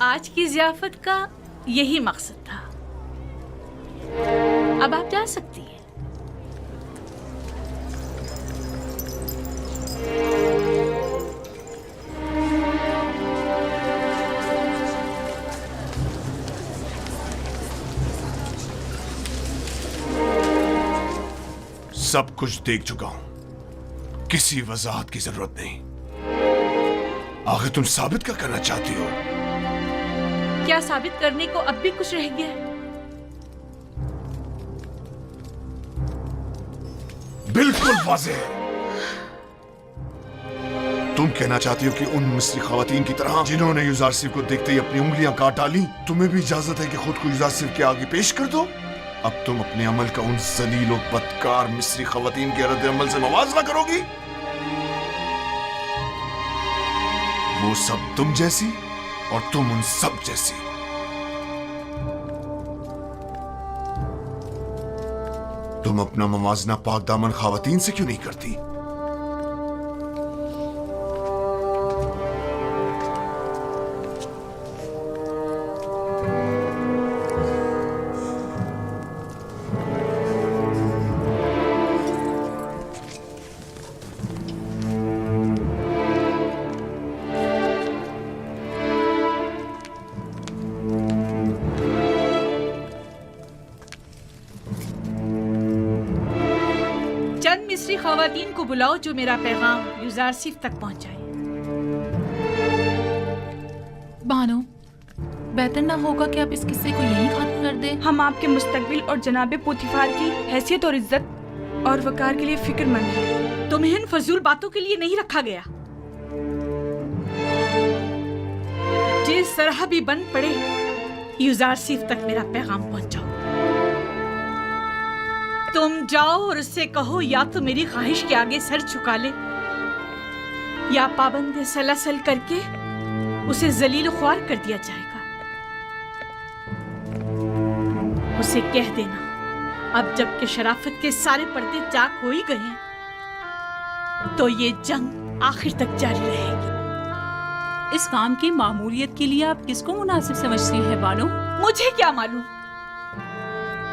आज की ज़ियाफ़त का यही मकसद था। अब आप जा सकती हैं। सब कुछ देख चुका हूं, किसी वजाहत की जरूरत नहीं। आखिर तुम साबित क्या करना चाहती हो? क्या साबित करने को अब भी कुछ रह गया है? बिल्कुल वाज़ेह है। तुम कहना चाहती हो कि उन मिस्री खवातीन की तरह जिन्होंने यूजारसिफ को देखते ही अपनी उंगलियां काट डाली, तुम्हें भी इजाजत है कि खुद को यूजारसिफ के आगे पेश कर दो? अब तुम अपने अमल का उन जलील और बदकार मिस्री खवातीन के रद्द अमल से मवाजना करोगी? वो सब तुम जैसी और तुम उन सब जैसी। तुम अपना मवाजना पाक दामन खवातीन से क्यों नहीं करती? चंद मिस्री खवातीन को बुलाओ जो मेरा पैगाम यूजारसिफ तक पहुंचाए। बानो, बेहतर ना होगा कि आप इस किस्से को यहीं खत्म कर दें? हम आपके मुस्तकबिल और जनाबे पोतीफार की हैसियत और इज्जत और वकार के लिए फिक्रमंद हैं। तुम्हें इन फजूल बातों के लिए नहीं रखा गया। जिस तरह भी बन पड़े, यूजारसिफ तक मेरा पैगाम पहुंचाओ। तुम जाओ और उससे कहो या तो मेरी ख्वाहिश के आगे सर झुका ले या पाबंद सलसल करके उसे जलील ख्वार कर दिया जाएगा। उसे कह देना, अब जबकि शराफत के सारे पर्दे चाक हो ही गए हैं, तो ये जंग आखिर तक जारी रहेगी। इस काम की मामूलियत के लिए आप किसको मुनासिब समझती हैं बानो? मुझे क्या मालूम।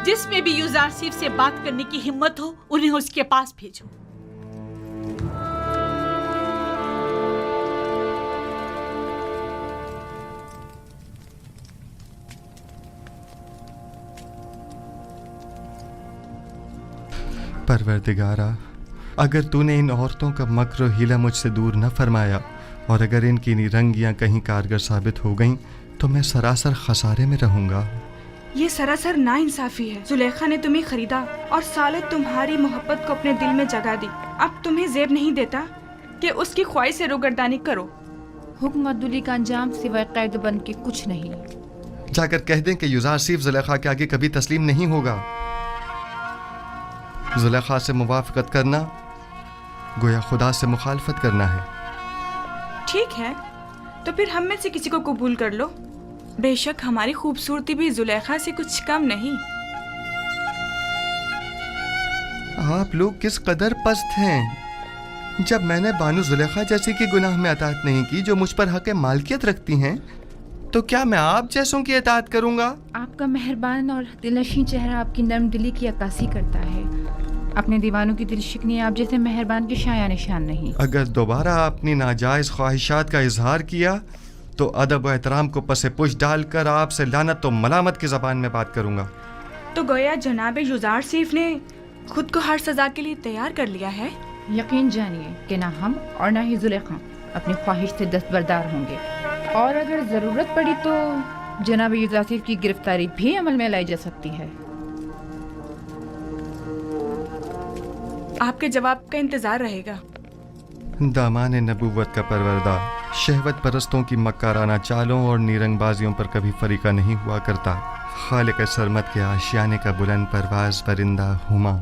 जिसमें भी यूजारसिफ से बात करने की हिम्मत हो, उन्हें उसके पास भेजो। परवरदिगारा, अगर तूने इन औरतों का मक्र और हीला मुझसे दूर न फरमाया और अगर इनकी निरंगियां कहीं कारगर साबित हो गईं तो मैं सरासर खसारे में रहूंगा। ये सरासर नाइंसाफी है। जुलेखा ने तुम्हें खरीदा और साले तुम्हारी मोहब्बत को अपने दिल में जगा दी। अब तुम्हें ज़ेब नहीं देता कि उसकी ख्वाहिश से रोगर्दानी करो। हुक्म अब्दुल्ली का अंजाम सिवाय कैद बन के कुछ नहीं। जाकर कह दें कि यूजारसिफ जुलेखा के आगे कभी तस्लीम नहीं होगा। जुलेखा से मुवाफकत करना गोया खुदा से मुखालफत करना है। ठीक है, तो फिर हम में से किसी को कबूल कर लो। बेशक हमारी खूबसूरती भी जुलेखा से कुछ कम नहीं। आप लोग किस कदर पस्त हैं। जब मैंने बानो जुलेखा जैसी की गुनाह में अताअत नहीं की जो मुझ पर हक मालकियत रखती हैं, तो क्या मैं आप जैसों की अताअत करूंगा? आपका मेहरबान और दिलनशीं चेहरा आपकी नर्म दिली की अक्कासी करता है। अपने दीवानों की दिलशिकनी आप जैसे मेहरबान के शाया निशान नहीं। अगर दोबारा अपनी नाजायज ख्वाहिशात का इजहार किया तो अदब व एहतराम को पसे पुश डालकर आपसे लानत तो मलामत की ज़बान में बात करूंगा। तो गोया जनाब यूजारसिफ ने खुद को हर सजा के लिए तैयार कर लिया है। यकीन जानिए कि ना हम और ना ही जुलेखा अपनी ख्वाहिश से दस्तबरदार होंगे, और अगर ज़रूरत पड़ी तो जनाब यूजारसिफ की गिरफ्तारी भी अमल में लाई जा सकती है। आपके जवाब का इंतजार रहेगा। दामान नबूवत का परवरदा शहवत परस्तों की मक्काराना चालों और नीरंगबाजियों पर कभी फरीका नहीं हुआ करता। खालिक सरमत के आशियाने का बुलंद परवाज परिंदा हुमा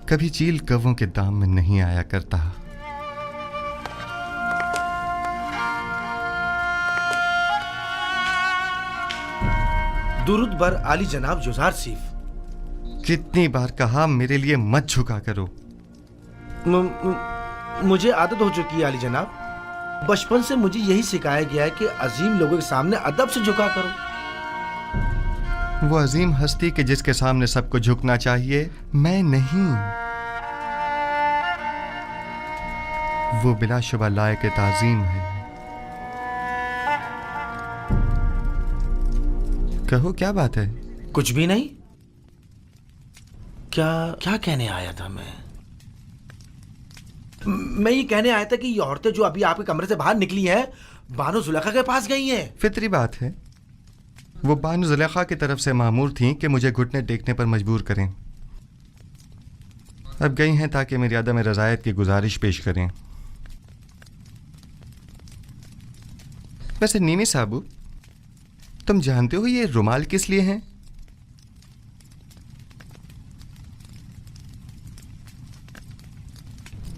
कभी चील कव्वों के दाम में नहीं आया करता। दुरूद बर आली जनाब यूजारसिफ। कितनी बार कहा मेरे लिए मत झुका करो। मुझे आदत हो चुकी है आली जनाब। बचपन से मुझे यही सिखाया गया है कि अजीम लोगों के सामने अदब से झुका करो। वो अजीम हस्ती के जिसके सामने सबको झुकना चाहिए, मैं नहीं। वो बिलाशुबह लायक ताज़ीम है। कहो क्या बात है? कुछ भी नहीं। क्या कहने आया था मैं ये कहने आया था कि ये औरतें जो अभी आपके कमरे से बाहर निकली हैं, बानो जुलेखा के पास गई हैं। फितरी बात है। वो बानो जुलेखा की तरफ से मामूर थीं कि मुझे घुटने टेकने पर मजबूर करें। अब गई हैं ताकि मेरी अदम रज़ायत की गुजारिश पेश करें। वैसे नीमी साहबू, तुम जानते हो ये रुमाल किस लिए हैं?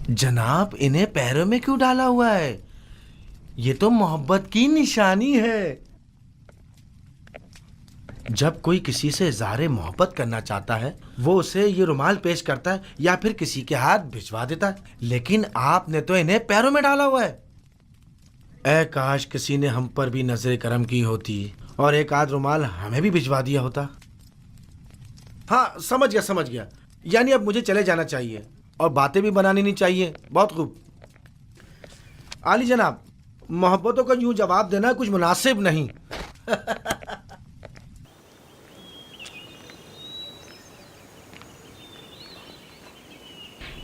जनाब, इन्हें पैरों में क्यों डाला हुआ है? ये तो मोहब्बत की निशानी है। जब कोई किसी से इज़हार मोहब्बत करना चाहता है, वो उसे ये रुमाल पेश करता है या फिर किसी के हाथ भिजवा देता है, लेकिन आपने तो इन्हें पैरों में डाला हुआ है। ऐ काश किसी ने हम पर भी नजर करम की होती और एक आध रुमाल हमें भी भिजवा दिया होता। हाँ, समझ गया। यानी अब मुझे चले जाना चाहिए और बातें भी बनानी नहीं चाहिए। बहुत खूब। आली जनाब, मोहब्बतों का यूं जवाब देना कुछ मुनासिब नहीं।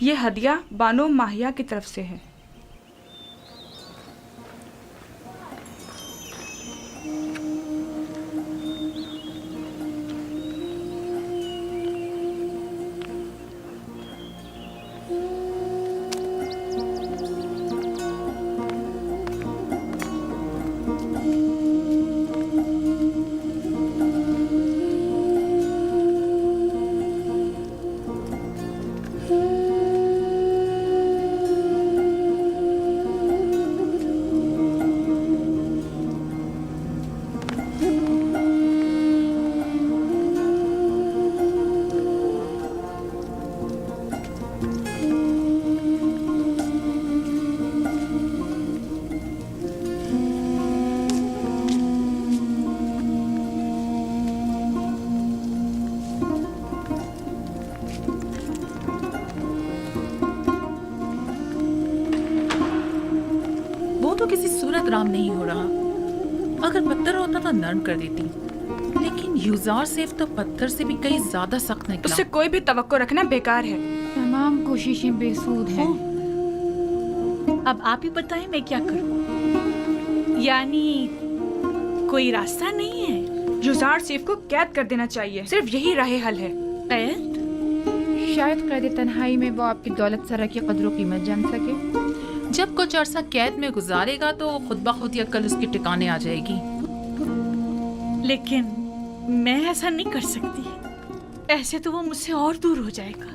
ये हदिया बानो माहिया की तरफ से है। तो किसी सूरत राम नहीं हो रहा। अगर पत्थर होता तो नरम कर देती, लेकिन यूजार सेफ तो पत्थर से भी कहीं ज्यादा सख्त निकला। उससे कोई भी तवक्को रखना बेकार है। तमाम कोशिशें बेसूद हैं। अब आप ही बताएं मैं क्या करूं? यानी कोई रास्ता नहीं है? युजार सेफ को कैद कर देना चाहिए। सिर्फ यही राह हल है। कैद? शायद कैद तन्हाई में वो आपकी दौलत सरा की कदर व कीमत जान सके। जब कुछ अरसा कैद में गुजारेगा तो खुद ब खुद या कल उसके ठिकाने आ जाएगी। लेकिन मैं ऐसा नहीं कर सकती। ऐसे तो वो मुझसे और दूर हो जाएगा।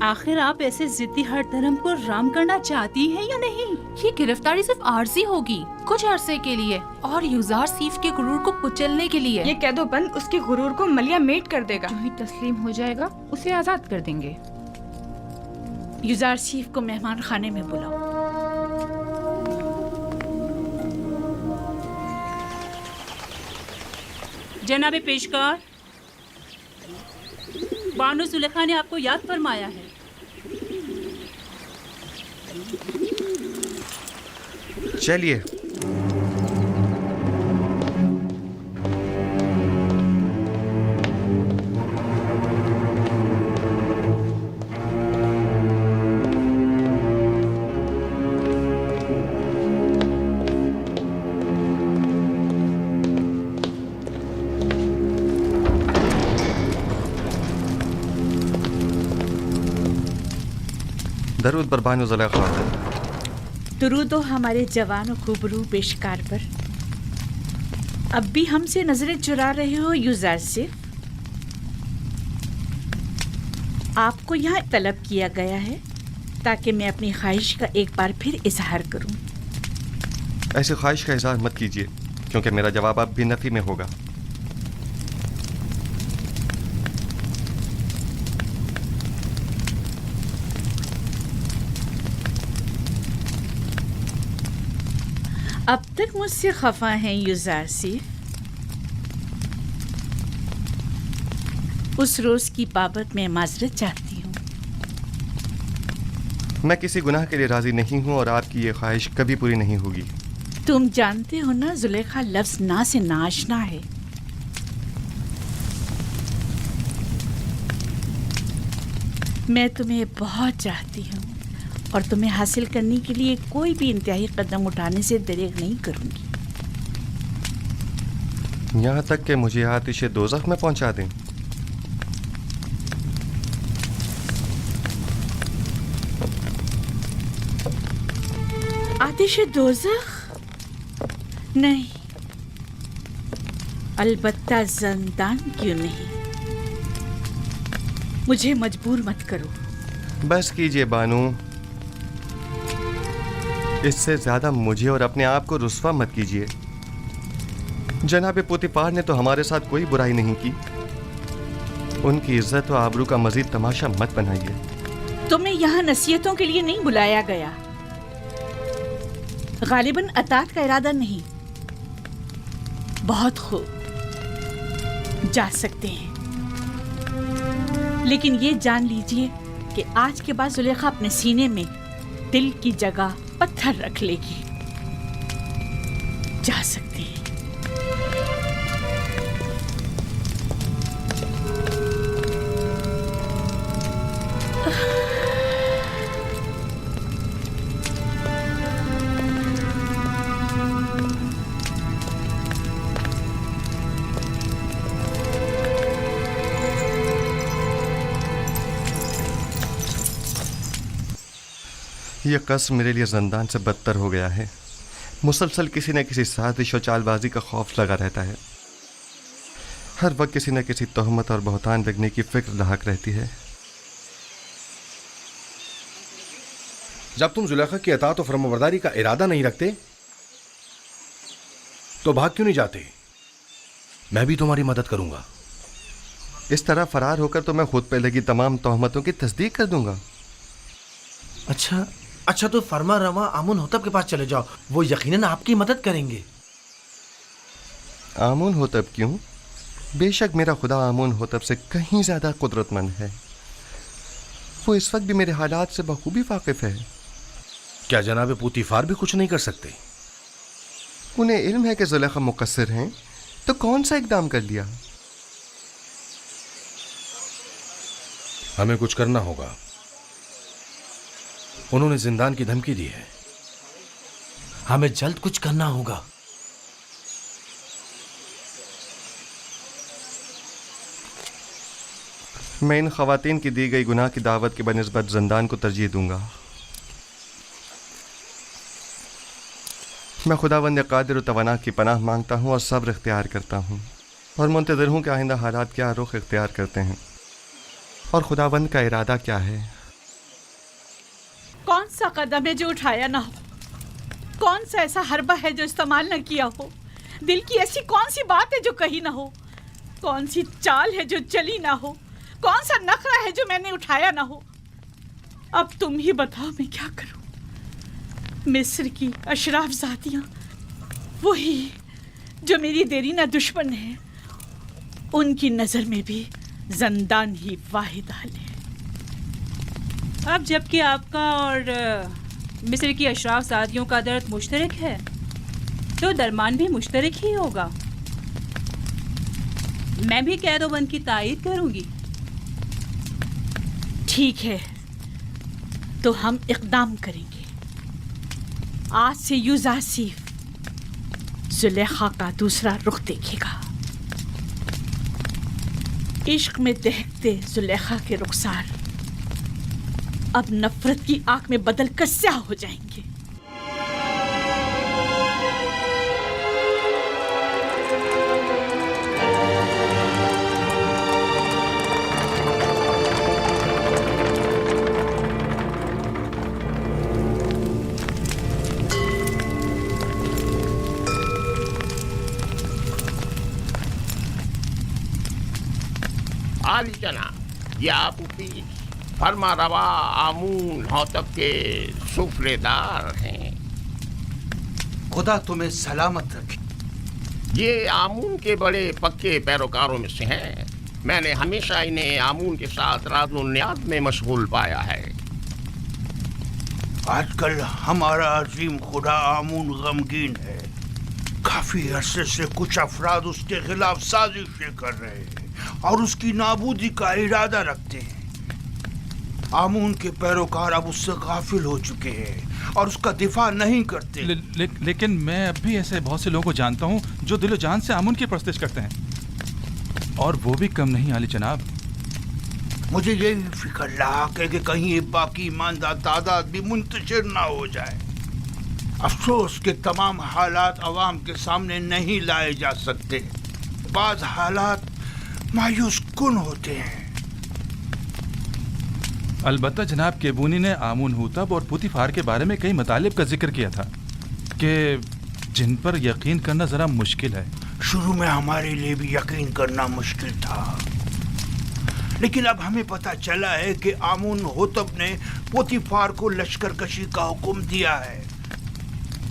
आखिर आप ऐसे जिद्दी हर धर्म को राम करना चाहती हैं या नहीं? ये गिरफ्तारी सिर्फ आर्जी होगी, कुछ अरसे के लिए, और यूजार सीफ के गुरूर को कुचलने के लिए। ये कैदोबंद उसके गुरूर को मलिया मेट कर देगा। जो ही तस्लीम हो जाएगा उसे आजाद कर देंगे। यूजार सीफ को मेहमान खाने में बुलाओ। जनाबे पेशकार, बानो जुलेखा ने आपको याद फरमाया है। चलिए। दरूद पर बानो जुलेखा। दुरूद हमारे जवान खूबरू पेशकार पर। अब भी हमसे नजरें चुरा रहे हो यूजार से? आपको यहाँ तलब किया गया है ताकि मैं अपनी ख्वाहिश का एक बार फिर इजहार करूं। ऐसी ख्वाहिश का इजहार मत कीजिए, क्योंकि मेरा जवाब अब भी नफी में होगा। अब तक मुझसे खफा हैं युजारसिफ? उस रोज की बाबत मैं माजरत चाहती हूँ। मैं किसी गुनाह के लिए राजी नहीं हूँ और आपकी ये ख्वाहिश कभी पूरी नहीं होगी। तुम जानते हो ना जुलेखा लफ्ज ना से नाशना है। मैं तुम्हें बहुत चाहती हूँ और तुम्हें हासिल करने के लिए कोई भी इंतहाई कदम उठाने से दरेग नहीं करूँगी। यहाँ तक कि मुझे आतिश दोज़ख में पहुँचा दें। आतिश दोज़ख? नहीं, अलबत्ता ज़ंदान क्यों नहीं। मुझे मजबूर मत करो। बस कीजिए बानू, इससे ज्यादा मुझे और अपने आप को रुस्वा मत कीजिए। जनाब पोतीफार ने तो हमारे साथ कोई बुराई नहीं की। उनकी इज्जत और आबरू का मजीद तमाशा मत बनाइए। तुम्हें यहाँ नसीहतों के लिए नहीं बुलाया गया। गालिबन अतात का इरादा नहीं। बहुत खूब, जा सकते हैं, लेकिन ये जान लीजिए कि आज के बाद जुलेखा अपने सीने में दिल की जगह पत्थर रख लेगी। जा सकते हैं। ये कस्म मेरे लिए ज़ंदान से बदतर हो गया है। मुसलसल किसी न किसी साजिश और चालबाजी का खौफ लगा रहता है। हर वक्त किसी न किसी तोहमत और बहतान लगने की फिक्र लाहक रहती है। जब तुम जुलेखा की अताअत और फरमाबरदारी का इरादा नहीं रखते तो भाग क्यों नहीं जाते? मैं भी तुम्हारी मदद करूंगा। इस तरह फरार होकर तो मैं खुद पे लगी तमाम तोहमतों की तस्दीक कर दूंगा। अच्छा तो फरमा रवा आमुन होतब के पास चले जाओ, वो यकीनन आपकी मदद करेंगे। आमुन होतब क्यों? बेशक मेरा खुदा आमुन होतब से कहीं ज़्यादा कुदरतमंद है। वो इस वक्त भी मेरे हालात से बखूबी वाकिफ है। क्या जनाब पोतीफार भी कुछ नहीं कर सकते? उन्हें इल्म है कि जुलेखा मुकस्सिर हैं, तो कौन सा इकदाम कर लिया? हमें कुछ करना होगा। उन्होंने जिंदान की धमकी दी है। हमें जल्द कुछ करना होगा। मैं इन खवातीन की दी गई गुनाह की दावत के बनिस्बत जिंदान को तरजीह दूंगा। मैं खुदावंद कादिर व तवाना की पनाह मांगता हूँ और सब्र इख्तियार करता हूँ और मुंतज़िर हूँ कि आइंदा हालात क्या रुख इख्तियार करते हैं और खुदावंद का इरादा क्या है। कौन सा कदम है जो उठाया ना हो? कौन सा ऐसा हरबा है जो इस्तेमाल न किया हो? दिल की ऐसी कौन सी बात है जो कही ना हो? कौन सी चाल है जो चली ना हो? कौन सा नखरा है जो मैंने उठाया ना हो? अब तुम ही बताओ मैं क्या करूं? मिस्र की अशराफ ज़ातियां, वही जो मेरी देरीना दुश्मन है, उनकी नज़र में भी ज़ंदान ही वाहिद हल है। अब जबकि आपका और मिस्र की अशराफ ज़ातियों का दर्द मुश्तरक है, तो दरमान भी मुश्तरक ही होगा। मैं भी कैदोबंद की तायीद करूंगी। ठीक है, तो हम इक़दाम करेंगे। आज से युज़ासिफ जुलेखा का दूसरा रुख देखेगा। इश्क में दहकते जुलेखा के रुखसार अब नफरत की आग में बदल कर स्याह हो जाएंगे। आली जनाब, या पुपी फरमा रवा आमून होतब के सुफरेदार हैं। खुदा तुम्हें सलामत रखे। ये आमून के बड़े पक्के पैरोकारों में से हैं। मैंने हमेशा इन्हें आमून के साथ राज़ो न्याज़ में मशगूल पाया है। आजकल हमारा अजीम खुदा आमून गमगीन है। काफी अरसे से कुछ अफराद उसके खिलाफ साजिशें कर रहे हैं और उसकी नाबूदी का इरादा रखते हैं। आमून के पैरोकार अब उससे गाफिल हो चुके हैं और उसका दिफा नहीं करते। लेकिन मैं अब भी ऐसे बहुत से लोगों को जानता हूँ जो दिलो जान से आमून की परस्तिश करते हैं, और वो भी कम नहीं आली जनाब। मुझे यही फिक्र लाक है कि कहीं ये बाकी ईमानदार तादाद भी मुंतशिर ना हो जाए। अफसोस के तमाम हालात अवाम के सामने नहीं लाए जा सकते। बाज हालात मायूस कुन होते हैं। अलबत्ता जनाब केबूनी ने आमून हुतब और पुतीफार के बारे में कई मतालिब का जिक्र किया था कि जिन पर यकीन करना ज़रा मुश्किल है। शुरू में हमारे लिए भी यकीन करना मुश्किल था, लेकिन अब हमें पता चला है कि आमून होतब ने पुतीफार को लश्कर कशी का हुक्म दिया है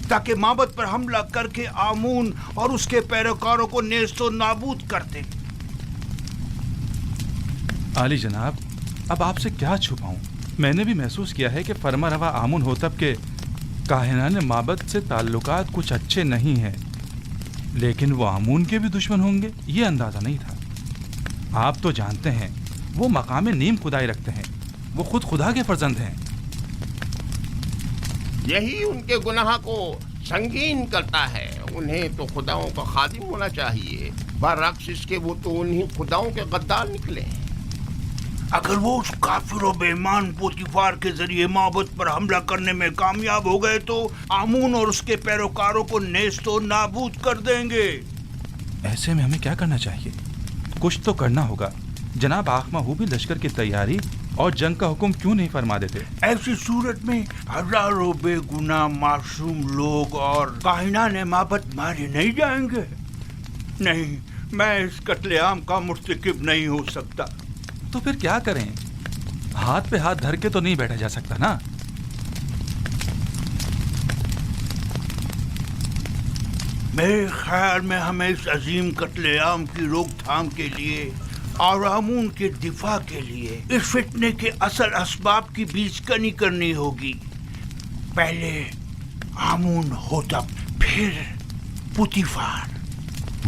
ताकि माबद पर हमला करके आमून और उसके पैरोकारों को नेस्तो नाबूद कर दे। आली जनाब, अब आपसे क्या छुपाऊं? मैंने भी महसूस किया है कि फरमा रवा आमून होतब के काहिनाने माबद से ताल्लुकात कुछ अच्छे नहीं हैं, लेकिन वो आमून के भी दुश्मन होंगे ये अंदाज़ा नहीं था। आप तो जानते हैं वो मकाम नीम खुदाई रखते हैं, वो खुद खुदा के फर्जंद हैं। यही उनके गुनाह को संगीन करता है। उन्हें तो खुदाओं का खादिम होना चाहिए, बरअक्स इसके वो तो उन्हीं खुदाओं के गद्दार निकले। अगर वो उस काफिर और बेईमान पुतीफार के जरिए माबद पर हमला करने में कामयाब हो गए तो आमून और उसके पैरोकारों को नेस्तो नाबूद कर देंगे। ऐसे में हमें क्या करना चाहिए? कुछ तो करना होगा। जनाब आखमाहू भी लश्कर की तैयारी और जंग का हुक्म क्यों नहीं फरमा देते? ऐसी सूरत में हजारों बेगुनाह मासूम लोग और काहिनाने माबद मारे नहीं जाएंगे। नहीं, मैं इस कत्लेआम का मुर्तकिब नहीं हो सकता। तो फिर क्या करें? हाथ पे हाथ धर के तो नहीं बैठा जा सकता ना। मेरे ख्याल में हमें इस अजीम कत्लेआम की रोकथाम के लिए और आमून के दिफा के लिए इस फितने के असल असबाब की बीजकनी करनी होगी। पहले आमून होतब, फिर पुतीफार।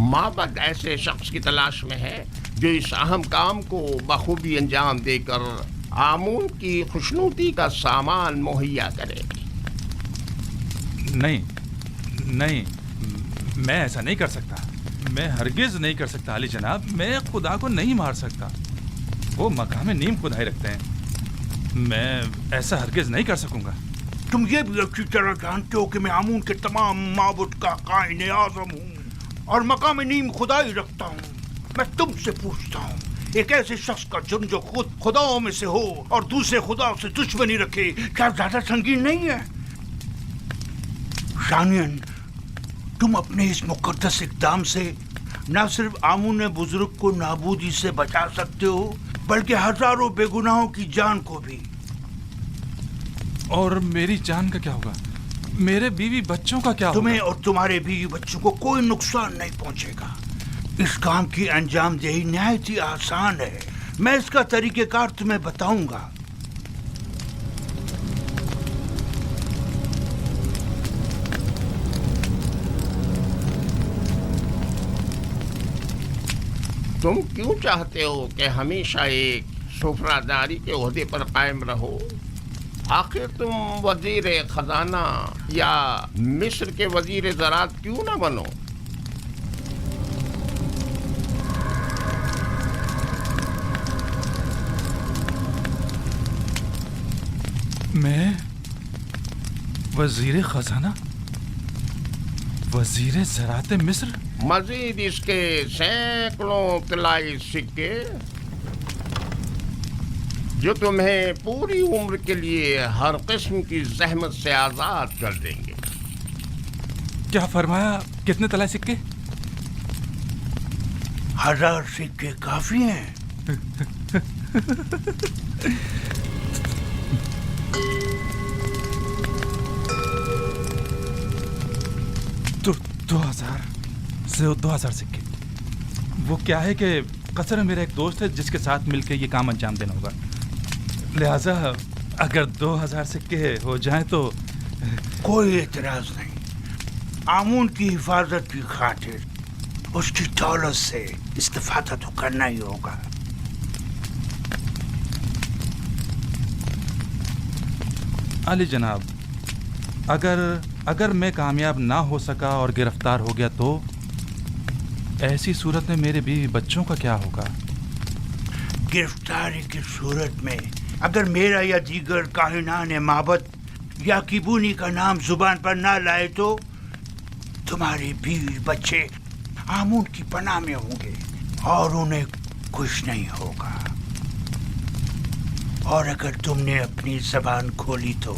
माबद ऐसे शख्स की तलाश में है जो इस अहम काम को बखूबी अंजाम देकर आमून की खुशनूदी का सामान मुहैया करे। नहीं नहीं, मैं ऐसा नहीं कर सकता। मैं हरगिज नहीं कर सकता अली जनाब। मैं खुदा को नहीं मार सकता। वो मकाम नीम खुदाई रखते हैं। मैं ऐसा हरगिज नहीं कर सकूंगा। तुम ये भी अच्छी तरह जानते हो कि मैं आमून के तमाम माबुद का कायने आज़म हूँ और मकाम नीम खुदाई रखता हूँ। मैं तुमसे पूछता हूँ, एक ऐसे शख्स का जुर्म जो खुद खुदाओं में से हो और दूसरे खुदाओं से दुश्मनी रखे, क्या ज्यादा संगीन नहीं है? शानियन, तुम अपने इस मुकद्दस इक़दाम से न सिर्फ आमून बुजुर्ग को नाबूदी से बचा सकते हो बल्कि हजारों बेगुनाहों की जान को भी। और मेरी जान का क्या होगा? मेरे बीवी बच्चों का क्या होगा? तुम्हें और तुम्हारे बीवी बच्चों को कोई नुकसान नहीं पहुंचेगा। इस काम की अंजामदेही निहायत ही आसान है। मैं इसका तरीक़ेकार तुम्हें बताऊंगा। तुम क्यों चाहते हो कि हमेशा एक सुफरादारी के ओहदे पर कायम रहो? आखिर तुम वजीर खजाना या मिस्र के वजीर ज़राअत क्यों ना बनो? मैं वजीर खजाना, वजीर ज़राअत मिस्र? मजीद इसके सैकड़ों तिलाई सिक्के जो तुम्हें पूरी उम्र के लिए हर किस्म की जहमत से आजाद कर देंगे। क्या फरमाया? कितने तलाई सिक्के? 1000 सिक्के काफी हैं। 2000 सिक्के। वो क्या है कि कसर में मेरा एक दोस्त है जिसके साथ मिलकर ये काम अंजाम देना होगा, लिहाजा अगर 2000 सिक्के हो जाएं तो। कोई एतराज नहीं। आमून की हिफाजत की खातिर उसकी दौलत से इस्तेफादा तो करना ही होगा। अली जनाब, अगर मैं कामयाब ना हो सका और गिरफ्तार हो गया तो ऐसी सूरत में मेरे बीवी बच्चों का क्या होगा? गिरफ्तारी की सूरत में अगर मेरा या दीगर काहिनान माबद या किबूनी का नाम जुबान पर ना लाए तो तुम्हारे बीवी बच्चे आमून की पनाह में होंगे और उन्हें कुछ नहीं होगा। और अगर तुमने अपनी जबान खोली तो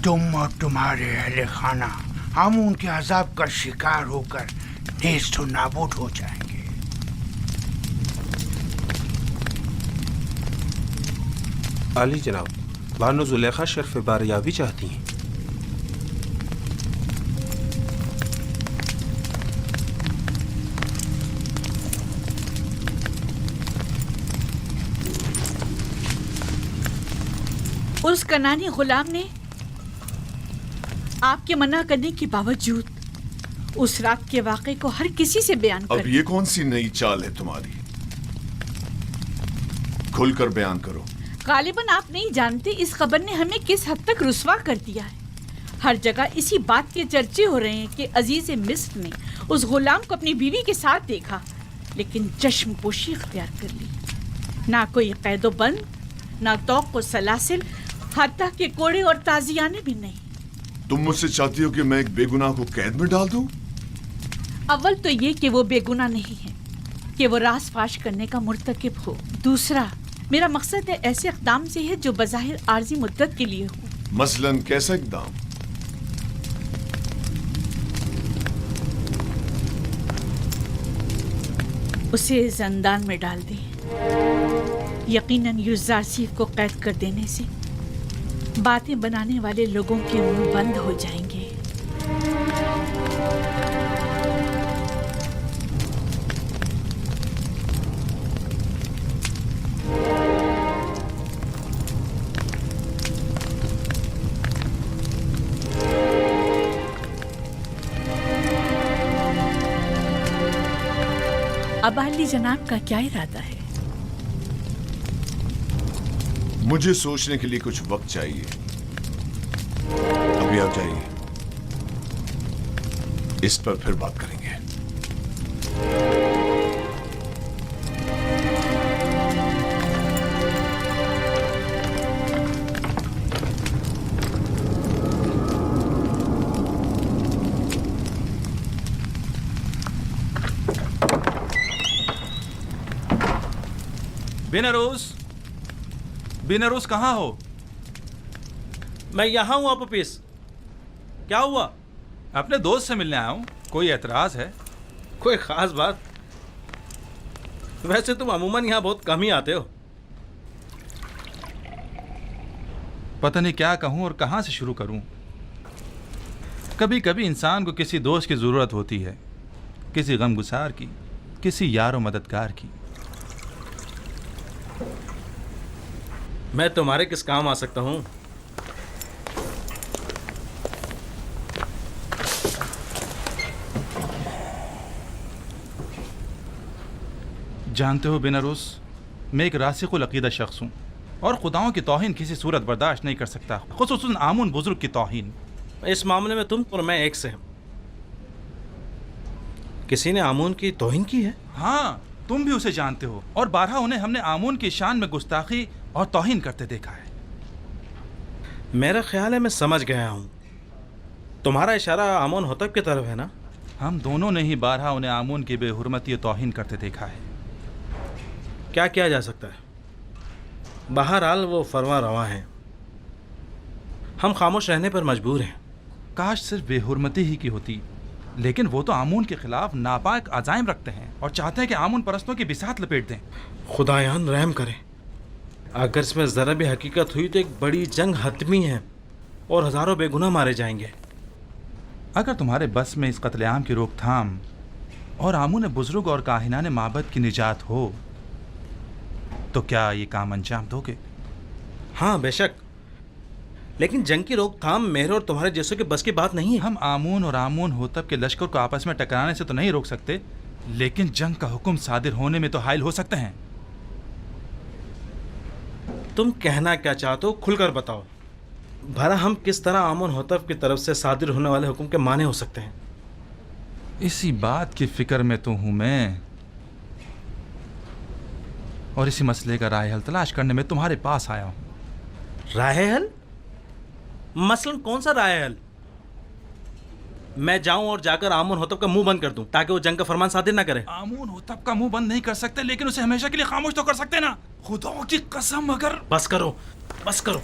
तुम और तुम्हारे अहले खाना आमून के अजाब का शिकार होकर नेस्त व नाबूद हो जाएंगे। आली जनाब, बानो जुलेखा शर्फ बारियाबी चाहती हैं। उस कनानी गुलाम ने आपके मना करने के बावजूद उस रात के वाक़े को हर किसी से बयान कर। अब ये कौन सी नई चाल है तुम्हारी? खुलकर बयान करो। गालिबन आप नहीं जानते इस खबर ने हमें किस हद तक रुस्वा कर दिया है। हर जगह इसी बात के चर्चे हो रहे हैं कि अजीज मिस्र ने उस गुलाम को अपनी बीवी के साथ देखा, लेकिन चश्मपोशी इख्तियार कर ली। ना कोई कैदो बंद, ना तौक़ व सलासिल, हत्ता के कोड़े और ताजियाने भी नहीं। तुम मुझसे चाहती हो कि मैं एक बेगुनाह को कैद में डाल दूं? अव्वल तो ये कि वो बेगुनाह नहीं है कि वो राज फाश करने का मुर्तकिब हो। दूसरा, मेरा मकसद है ऐसे इक़दाम से है जो बज़ाहिर आर्जी मुद्दत के लिए हो। मसलन कैसा इक़दाम? उसे ज़ंदान में डाल दे। यकीनन युज़ारसीफ को कैद कर देने से बातें बनाने वाले लोगों के मुंह बंद हो जाएंगे। अब अली जनाब का क्या इरादा है? मुझे सोचने के लिए कुछ वक्त चाहिए। अभी आप जाइए, इस पर फिर बात करेंगे। बिनरोज कहाँ हो? मैं यहाँ हूँ अपोपिस। क्या हुआ? अपने दोस्त से मिलने आया हूँ। कोई एतराज है? कोई ख़ास बात? वैसे तुम अमूमन यहाँ बहुत कम ही आते हो। पता नहीं क्या कहूँ और कहाँ से शुरू करूँ। कभी कभी इंसान को किसी दोस्त की ज़रूरत होती है, किसी गमगुसार की, किसी यार व मददगार की। मैं तुम्हारे किस काम आ सकता हूँ? जानते हो बिनरोज, मैं एक रासिकुल अकीदा शख्स हूँ और खुदाओं की तौहीन किसी सूरत बर्दाश्त नहीं कर सकता, खुसूसन आमुन बुजुर्ग की तौहीन। इस मामले में तुम और मैं एक से हैं। किसी ने आमून की तौहीन की है? हाँ, तुम भी उसे जानते हो और बारहा उन्हें हमने आमून की शान में गुस्ताखी और तौहीन करते देखा है। मेरा ख्याल है मैं समझ गया हूँ। तुम्हारा इशारा आमून होतब की तरफ है ना? हम दोनों ने ही बारहा उन्हें आमून की बेहुरमती और तौहीन करते देखा है। क्या किया जा सकता है? बहरहाल वो फरवा रवा हैं। हम खामोश रहने पर मजबूर हैं। काश सिर्फ बेहुरमती ही की होती, लेकिन वो तो आमून के खिलाफ नापाक अज़ाइम रखते हैं और चाहते हैं कि आमून परस्तों की बिसात लपेट दें। खुदायान रहम करे। अगर इसमें ज़रा भी हकीकत हुई तो एक बड़ी जंग हतमी है और हज़ारों बेगुनाह मारे जाएंगे। अगर तुम्हारे बस में इस कत्लेआम की रोकथाम और आमून बुजुर्ग और काहिनान माबद की निजात हो तो क्या ये काम अंजाम दोगे? हाँ बेशक, लेकिन जंग की रोकथाम मेरे और तुम्हारे जैसों के बस की बात नहीं है। हम आमून और आमून होतब के लश्कर को आपस में टकराने से तो नहीं रोक सकते, लेकिन जंग का हुक्म सादिर होने में तो हायल हो सकते हैं। तुम कहना क्या चाहते हो खुलकर बताओ। भला हम किस तरह आमून होतब की तरफ से सादिर होने वाले हुक्म के माने हो सकते हैं? इसी बात की फिक्र में तो हूं मैं, और इसी मसले का राह हल तलाश करने में तुम्हारे पास आया हूं। राह हल? मसलन कौन सा राह हल? मैं जाऊं और जाकर आमून होतब का मुंह बंद कर दूं ताकि वो जंग का फरमान सादिर ना करे? आमून होतब का मुंह बंद नहीं कर सकते, लेकिन उसे हमेशा के लिए खामोश तो कर सकते ना। खुदा की कसम, अगर बस करो, बस करो।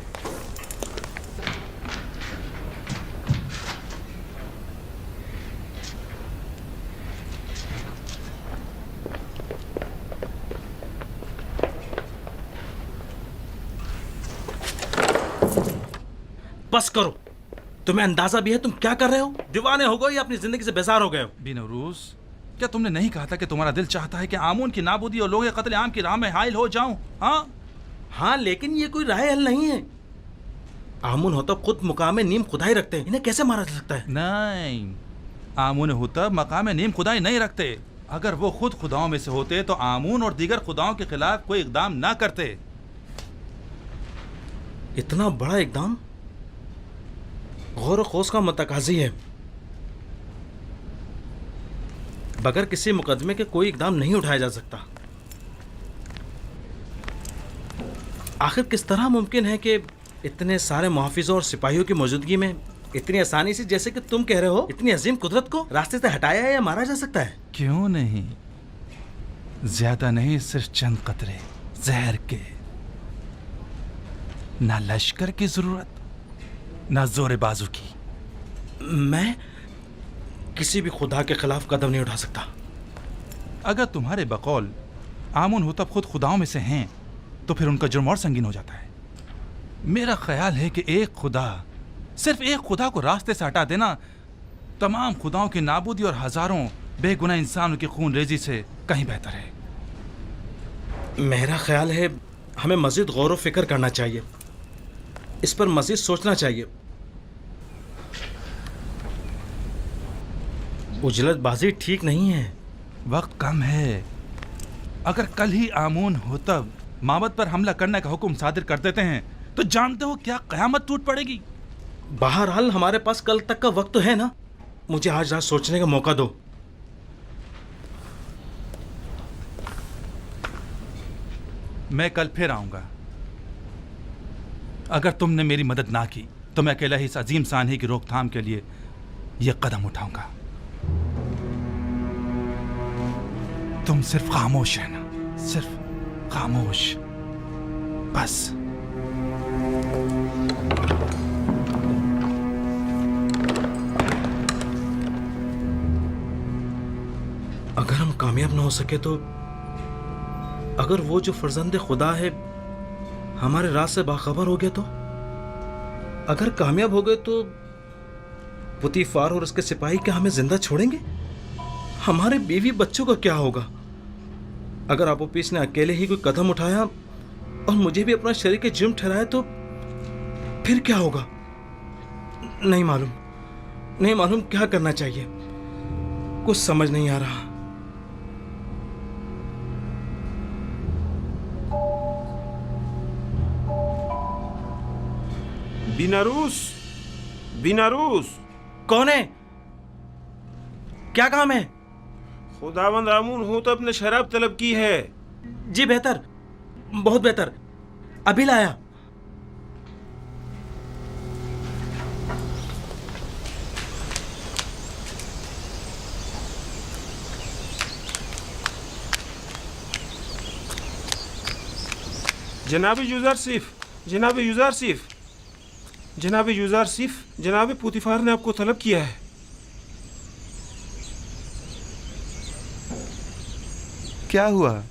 बस करो। तुम्हें अंदाजा भी है तुम क्या कर रहे हो? दीवाने हो गए या अपनी जिंदगी से बेजार हो गए हो? बिनौरूस, क्या तुमने नहीं कहा था कि तुम्हारा दिल चाहता है कि आमून की नाबूदी और लोग कत्ल आम की राह में हायल हो जाऊं? हाँ, लेकिन ये कोई राह हल नहीं है। आमून होतब खुद मुकाम नीम खुदाई रखते हैं, इन्हें कैसे मारा जा सकता है? नहीं, आमून होतब मकाम नीम खुदाई नहीं रखते। अगर वो खुद खुदाओं में से होते तो आमून और दीगर खुदाओं के खिलाफ कोई इकदाम ना करते। इतना बड़ा इकदाम गौर खोज का मतकाजी है। बगैर किसी मुकदमे के कोई इकदाम नहीं उठाया जा सकता। आखिर किस तरह मुमकिन है कि इतने सारे मुहाफिजों और सिपाहियों की मौजूदगी में इतनी आसानी से, जैसे कि तुम कह रहे हो, इतनी अजीम कुदरत को रास्ते से हटाया या मारा जा सकता है? क्यों नहीं, ज्यादा नहीं, सिर्फ चंद कतरे जहर के। ना लश्कर की जरूरत, ना जोर बाजू की। मैं किसी भी खुदा के खिलाफ कदम नहीं उठा सकता। अगर तुम्हारे बकौल आमून होतब खुद खुदाओं में से हैं तो फिर उनका जुर्म और संगीन हो जाता है। मेरा ख्याल है कि एक खुदा, सिर्फ एक खुदा को रास्ते से हटा देना तमाम खुदाओं की नाबूदी और हजारों बेगुनाह इंसानों की खून रेजी से कहीं बेहतर है। मेरा ख्याल है हमें मजीद गौर व फिक्र करना चाहिए, इस पर मजीद सोचना चाहिए। उजलतबाजी ठीक नहीं है। वक्त कम है। अगर कल ही आमून होतब माबद पर हमला करने का हुक्म सादिर कर देते हैं तो जानते हो क्या कयामत टूट पड़ेगी। बहरहाल हमारे पास कल तक का वक्त तो है ना। मुझे आज रात सोचने का मौका दो। मैं कल फिर आऊंगा। अगर तुमने मेरी मदद ना की तो मैं अकेला ही इस अजीम सानही की रोकथाम के लिए यह कदम उठाऊंगा। तुम सिर्फ खामोश है ना, सिर्फ खामोश, बस। अगर हम कामयाब ना हो सके तो, अगर वो जो फर्जंद खुदा है हमारे राज से बाखबर हो गया तो, अगर कामयाब हो गए तो पुतीफार और उसके सिपाही क्या हमें जिंदा छोड़ेंगे? हमारे बीवी बच्चों का क्या होगा? अगर आपोपीस ने अकेले ही कोई कदम उठाया और मुझे भी अपना शरीक जुर्म ठहराया तो फिर क्या होगा? नहीं मालूम क्या करना चाहिए। कुछ समझ नहीं आ रहा। बिनारूस कौन है? क्या काम है? खुदावंद आमून होतब ने शराब तलब की है। जी बेहतर, बहुत बेहतर, अभी लाया। जनाब यूज़ारसिफ, जनाब पुतीफार ने आपको तलब किया है। क्या हुआ?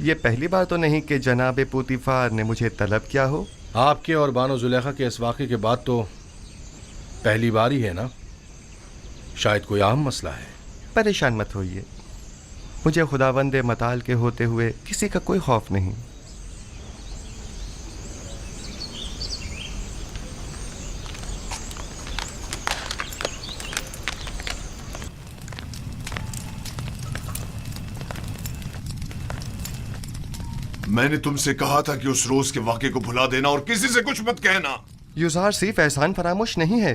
ये पहली बार तो नहीं कि जनाब पुतीफार ने मुझे तलब किया हो। आपके और बानो जुलेखा के इस वाक़े के बाद तो पहली बार ही है ना? शायद कोई आम मसला है। परेशान मत होइए, मुझे खुदावंद मताल के होते हुए किसी का कोई खौफ नहीं। मैंने तुमसे कहा था कि उस रोज के वाक़े को भुला देना और किसी से कुछ मत कहना। युज़ार सिर्फ एहसान फरामोश नहीं है,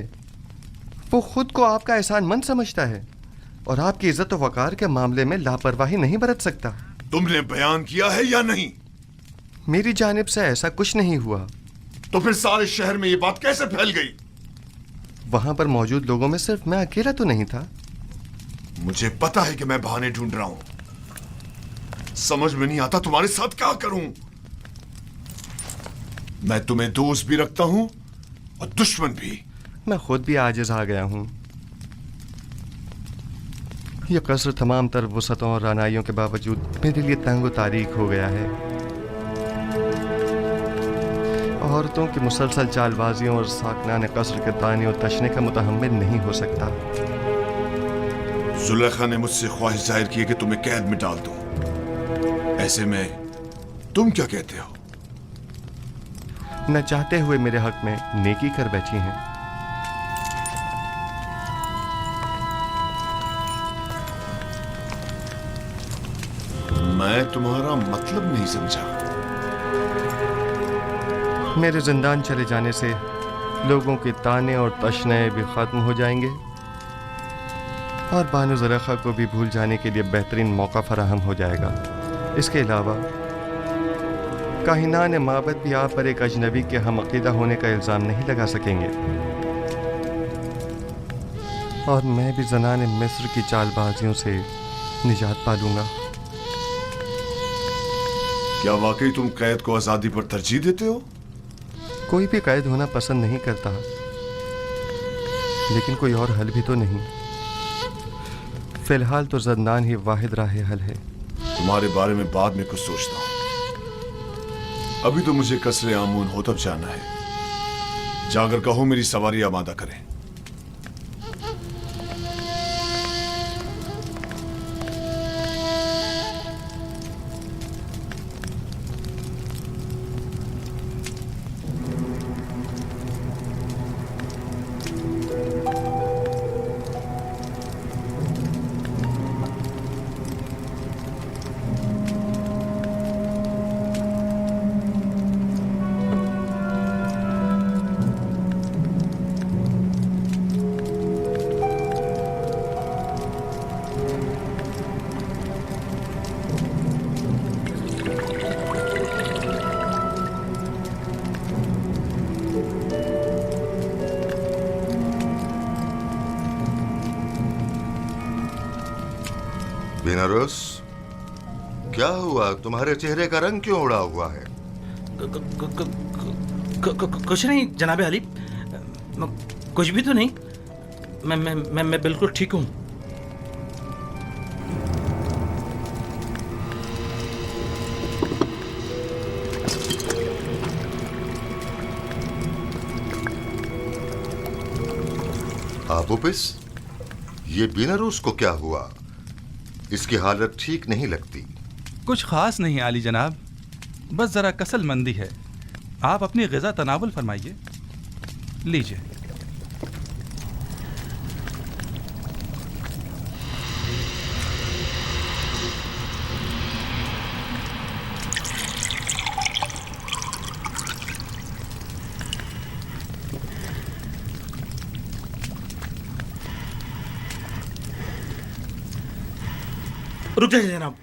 वो खुद को आपका एहसानमंद समझता है और आपकी इज्जत और वकार के मामले में लापरवाही नहीं बरत सकता। तुमने बयान किया है या नहीं? मेरी जानिब से ऐसा कुछ नहीं हुआ। तो फिर सारे शहर में ये बात कैसे फैल गई? वहां पर मौजूद लोगों में सिर्फ मैं अकेला तो नहीं था। मुझे पता है कि मैं बहाने ढूंढ रहा हूं, समझ में नहीं आता तुम्हारे साथ क्या करूं। मैं तुम्हें दोस्त भी रखता हूं और दुश्मन भी। मैं खुद भी आजिज आ गया हूं। यह कसर तमाम तर वसतों और रानाइयों के बावजूद मेरे लिए तंग व तारीख हो गया है। औरतों की मुसलसल चालबाजियों और साकनान कसर के ताने और तशने का मुतहम्मिल नहीं हो सकता। जुलेखा ने मुझसे ख्वाहिश जाहिर की कि तुम्हें कैद में डाल दूं। ऐसे में तुम क्या कहते हो? न चाहते हुए मेरे हक में नेकी कर बैठी हैं। मैं तुम्हारा मतलब नहीं समझा। मेरे जिंदान चले जाने से लोगों के ताने और तशने भी खत्म हो जाएंगे और बानो ज़ुलेखा को भी भूल जाने के लिए बेहतरीन मौका फराहम हो जाएगा। इसके अलावा काहिनान माबद भी आप पर एक अजनबी के हम अकीदा होने का इल्ज़ाम नहीं लगा सकेंगे और मैं भी ज़नान मिस्र की चालबाजियों से निजात पा लूंगा। क्या वाकई तुम कैद को आज़ादी पर तरजीह देते हो? कोई भी कैद होना पसंद नहीं करता, लेकिन कोई और हल भी तो नहीं। फिलहाल तो ज़ंदान ही वाहिद राह हल है। तुम्हारे बारे में बाद में कुछ सोचता हूं, अभी तो मुझे कसरे आमून होतब जाना है। जाकर कहो मेरी सवारी आमादा करें। बिनारस, क्या हुआ? तुम्हारे चेहरे का रंग क्यों उड़ा हुआ है? कुछ नहीं जनाबे अली, कुछ भी तो नहीं। मैं बिल्कुल ठीक हूँ। आबुपिस, ये बिनारस को क्या हुआ? इसकी हालत ठीक नहीं लगती। कुछ खास नहीं आली जनाब, बस जरा कसल मंदी है। आप अपनी ग़िज़ा तनावुल फरमाइए। लीजिए। रुक जाइए जनाब,